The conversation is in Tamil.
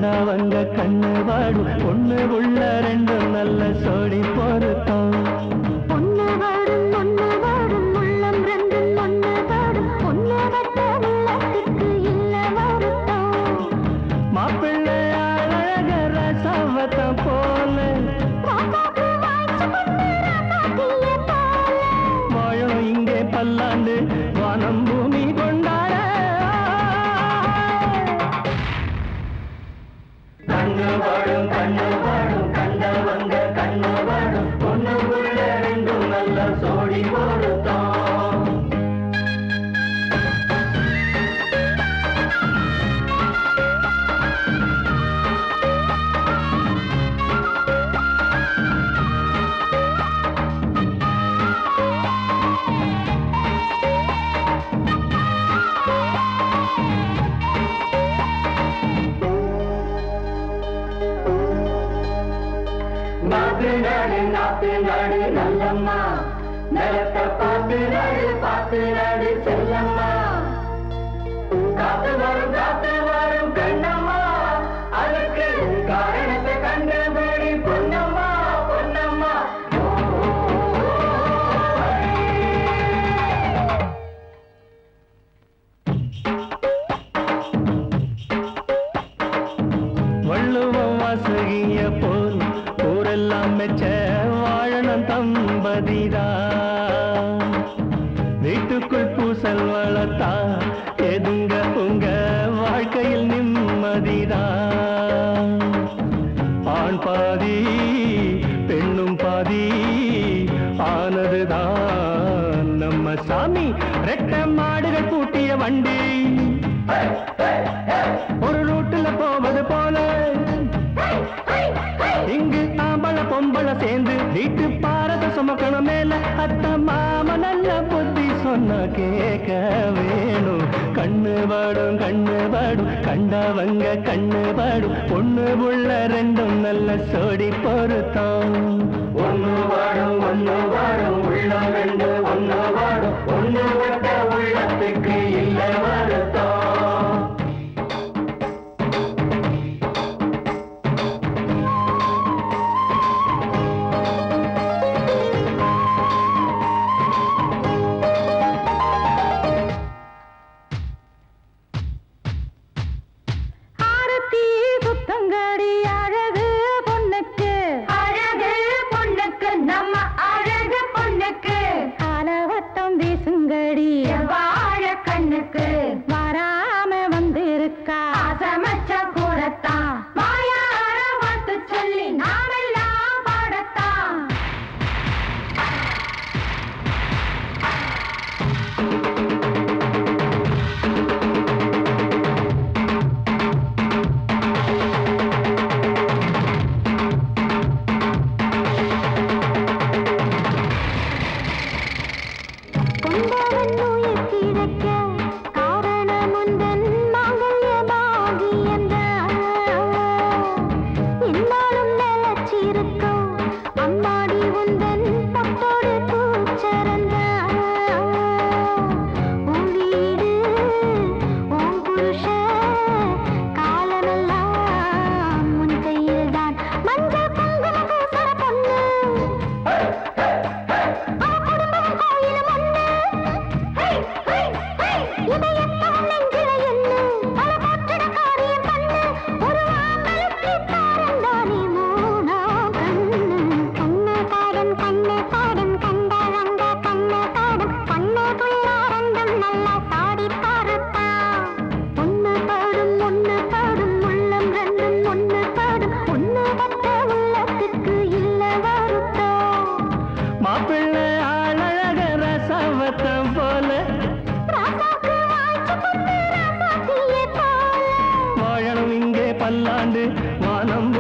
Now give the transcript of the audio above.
கண்டவங்க கண்ணு வாடும் ஒண்ணு உள்ள ரெண்டு நல்ல சோடி பொருத்தம் ஒண்ணு வாடும் உள்ளம் ரெண்டும் ஒண்ணு வாடும் ஒண்ணு வட்ட உள்ளத்துக்கு இல்ல வருத்தம் மாப்பிள்ளை அழக ரசவத்தம் போல வாழும் இங்கே பல்லாண்டு வானம் பூமி கொண்டாட கண்ணு வாடும் கண்டவங்க கண்ணு வாடும் ஒண்ணு உள்ள ரெண்டும் நல்ல சோடி பொருத்தம் நாத்து நாடு நல்லம்மா நிலத்தை பார்த்து நாடு செல்லம்மா காத்து வரும் கண்ணம்மா அதுக்கு காரணத்தை கண்டபடி பொன்னம்மா பொன்னம்மா வள்ளுவம் வாசகிய போல் ஊரெல்லாம் மெச்ச வாழணும் தம்பதிதா வீட்டுக்குள் பூசல் வளர்த்தா எதுங்க உங்க வாழ்க்கையில் நிம்மதிதா ஆண் பாதி பெண்ணும் பாதி ஆனதுதான் நம்ம சாமி ரெட்ட மாடுகள் பூட்டிய வண்டி ஒரு ரூட்டுல போவது போல இங்கு ஆம்பள பொம்பள சேர்ந்து வீட்டு பாரத சுமக்கணும் மேல அத்த மாம நல்ல புத்தி சொன்ன கேட்க வேணும் கண்ணு வாடும் கண்டவங்க கண்ணு வாடும் ஒண்ணு உள்ள ரெண்டும் நல்ல சோடி பொருத்தம் ஒண்ணு வாடும் உள்ள ரெண்டு ஒண்ணு வாடும் ஒண்ணு வட்ட உள்ளத்துக்கு இல்ல வருத்தம் வராம வந்திருக்கா சமைச்ச கூடத்தான் வாயார வார்த்தை சொல்லி நாமெல்லாம் பாடத்தான் பல்லாண்டு வானம்